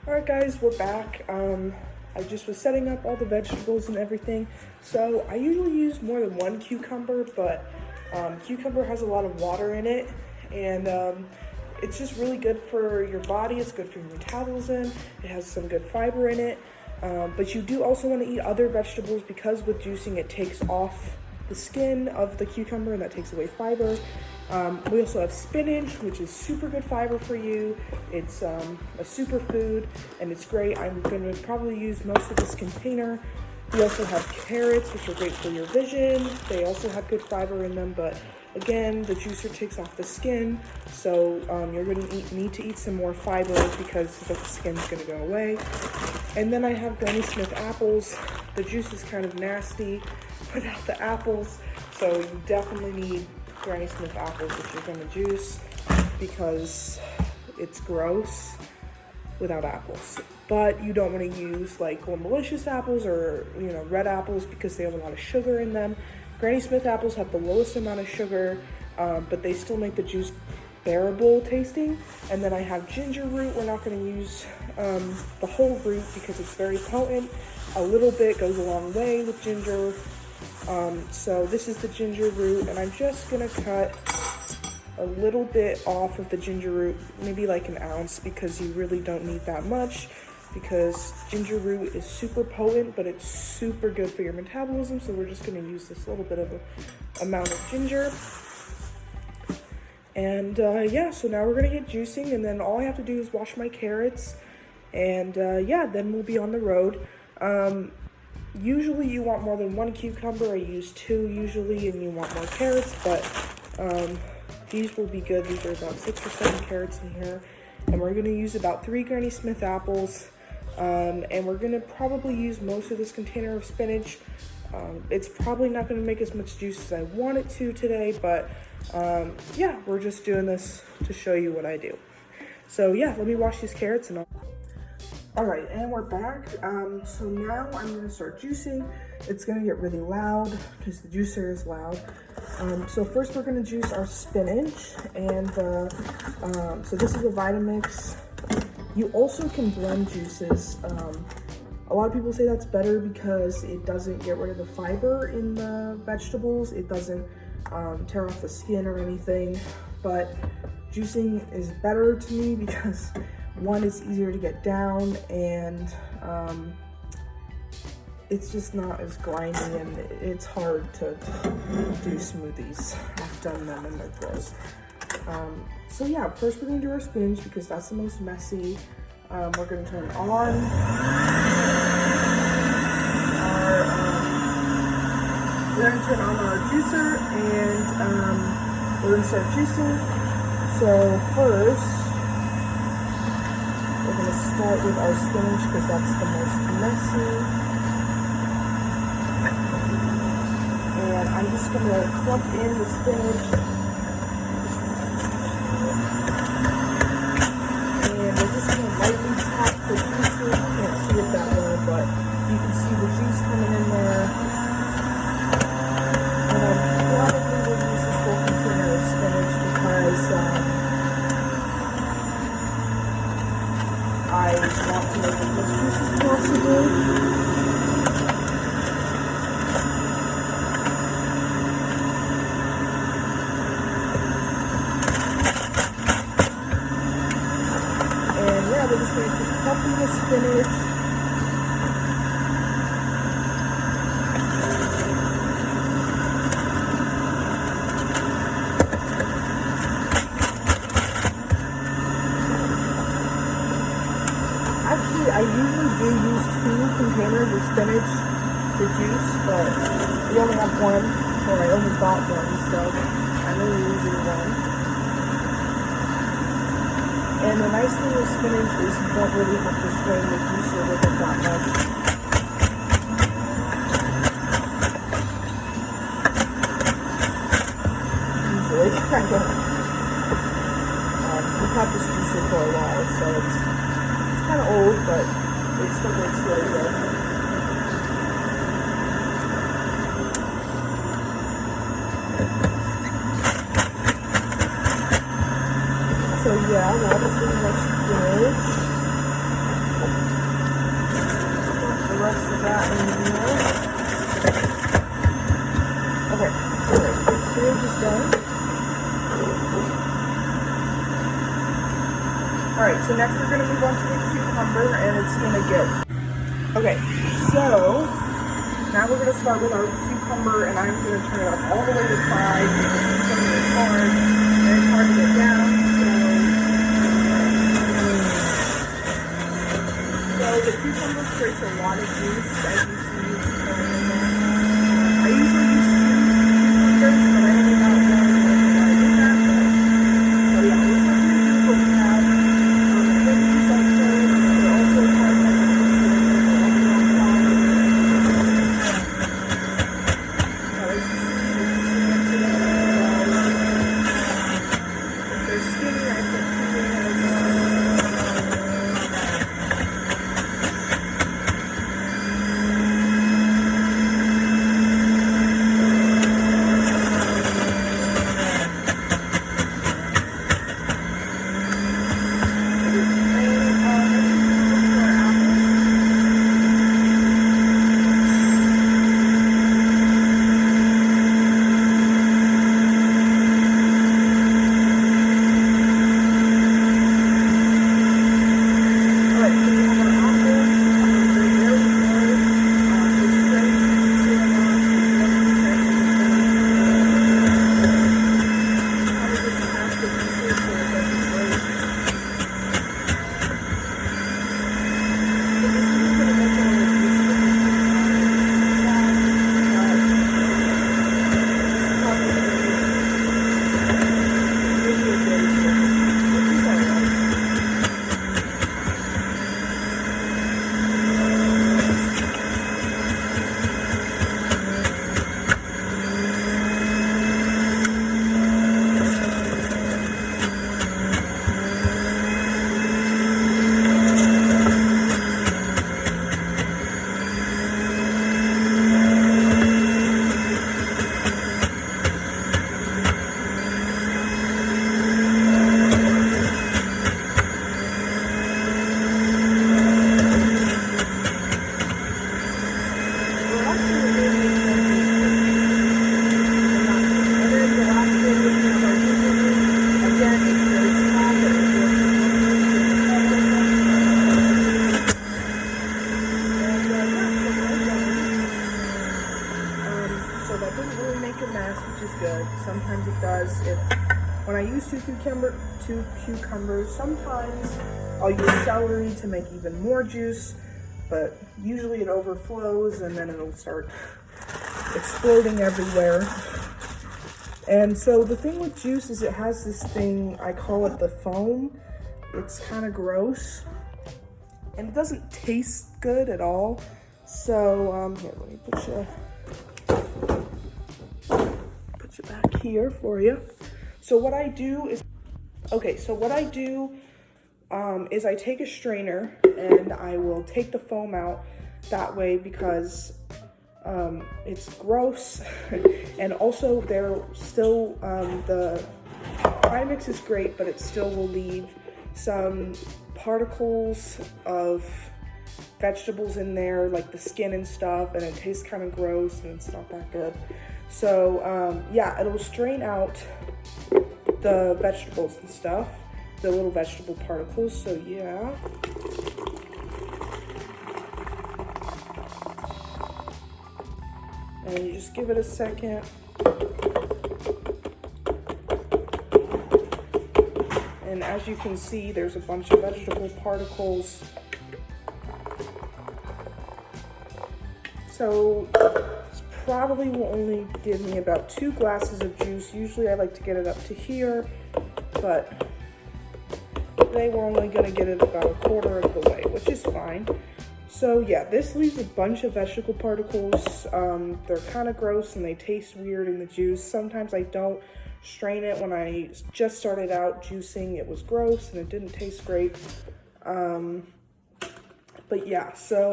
Alright guys, we're back. I just was setting up all the vegetables and everything. So I usually use more than one cucumber, but cucumber has a lot of water in it, and it's just really good for your body. It's good for your metabolism. It has some good fiber in it. But you do also want to eat other vegetables because with juicing it takes off the skin of the cucumber and that takes away fiber. We also have spinach, which is super good fiber for you. It's a superfood and it's great. I'm going to probably use most of this container. We also have carrots, which are great for your vision. They also have good fiber in them, but again, the juicer takes off the skin, so you're going to need to eat some more fiber because the skin's going to go away. And then I have Granny Smith apples. The juice is kind of nasty without the apples, so you definitely need Granny Smith apples if you're going to juice because it's gross without apples. But you don't want to use like Golden apples or red apples because they have a lot of sugar in them. Granny Smith apples have the lowest amount of sugar, but they still make the juice bearable tasting. And then I have ginger root. We're not going to use the whole root because it's very potent. A little bit goes a long way with ginger. So this is the ginger root, and I'm just going to cut a little bit off of the ginger root, maybe like an ounce, because you really don't need that much because ginger root is super potent, but it's super good for your metabolism. So we're just going to use this little bit of a amount of ginger. And yeah, so now we're going to get juicing, and then all I have to do is wash my carrots, and yeah, then we'll be on the road. Usually you want more than one cucumber. I use 2 usually, and you want more carrots, but these will be good. These are about 6 or 7 carrots in here. And we're going to use about 3 Granny Smith apples. And we're going to probably use most of this container of spinach. It's probably not going to make as much juice as I want it to today, but yeah, we're just doing this to show you what I do. So yeah, let me wash these carrots and all right, and we're back. So now I'm going to start juicing. It's going to get really loud because the juicer is loud. So first we're going to juice our spinach, and so this is a Vitamix. You also can blend juices. A lot of people say that's better because it doesn't get rid of the fiber in the vegetables. It doesn't tear off the skin or anything, but juicing is better to me because one, it's easier to get down, and it's just not as grindy, and it's hard to do smoothies. I've done them and they're gross. So yeah, first we're gonna do our spinach because that's the most messy. We're gonna turn on our, we're gonna turn on our juicer, and we're gonna start juicing. So first, we're gonna start with our spinach because that's the most messy. And I'm just gonna clump in the spinach. And we're just gonna lightly tap the juicer. You can't see it that well, but you can see the juice coming in there. And I probably will use this whole container of spinach because I want to make as much juice as possible. And yeah, we're just going to keep pumping the spinach. Actually, I usually do use 2 containers of spinach for juice, but we only have 1, or I only bought 1, so I'm only using 1. And the nice thing with spinach is you don't really have to strain the juicer with it that much. Usually, I don't. We've had this juicer for a while, so it's kind of old, but it still works really good. So yeah, that is pretty much spinach. Alright, so next we're gonna move on to the cucumber, and it's gonna get... Okay, so now we're gonna start with our cucumber, and I'm gonna turn it up all the way to 5 because cucumber is hard, and it's hard to get down, so the cucumber creates a lot of juice, as you see. I usually use 2 cucumbers, but I only got 1 when I did that, but yeah, we're not gonna do what we have. I think these also, they're also hard to Sometimes it does. When I use two cucumbers, sometimes I'll use celery to make even more juice, but usually it overflows and then it'll start exploding everywhere. And so the thing with juice is it has this thing, I call it the foam. It's kind of gross and it doesn't taste good at all. So here, let me put you back here for you. So what I do is, is I take a strainer and I will take the foam out that way because it's gross. And also they're still, the Vitamix is great, but it still will leave some particles of vegetables in there, like the skin and stuff, and it tastes kind of gross and it's not that good. So yeah, it'll strain out the vegetables and stuff, the little vegetable particles. So yeah. And you just give it a second. And as you can see, there's a bunch of vegetable particles. So this probably will only give me about 2 glasses of juice. Usually I like to get it up to here, but today we're only gonna get it about 1/4 of the way, which is fine. So yeah, this leaves a bunch of vegetable particles. They're kind of gross and they taste weird in the juice. Sometimes I don't strain it. When I just started out juicing, it was gross and it didn't taste great. But yeah, so